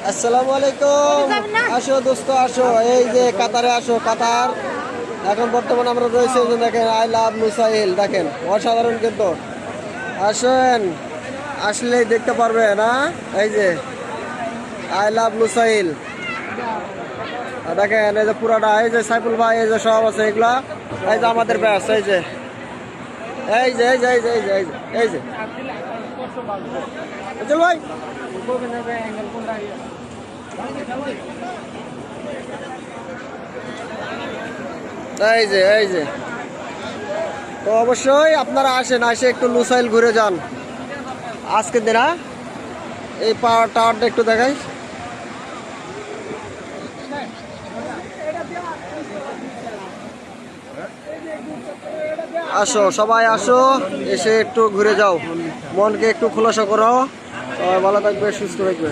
আসসালামু আলাইকুম। আসো দোস্ত আসো, এই যে কাতারে আসো। কাতার এখন বর্তমানে আমরা রয়েছে, এই যে দেখেন আই লাভ লুসাইল, দেখেন অসাধারণ কিন্তু। আসেন, আসলেই দেখতে পারবেন। হ্যাঁ, এই যে আই লাভ লুসাইল দেখেন, এই যে পুরাটা, এই যে সাইফুল ভাই, এই যে সব আছে এগুলা, এই যে আমাদের ব্যাস, এই যে এই যে এই যে এই যে এই যে এই যে এই যে চল ভাই, এই যে এই যে। তো অবশ্যই আপনারা আসেন, আসে একটু লুসাইল ঘুরে যান আজকের দিন। হ্যাঁ, এই পাওয়ার টাওয়ারটা একটু দেখাই। আসো সবাই আসো, এসে একটু ঘুরে যাও, মনকে একটু খোলাসা করো। ভালো থাকবে, সুস্থ থাকবে।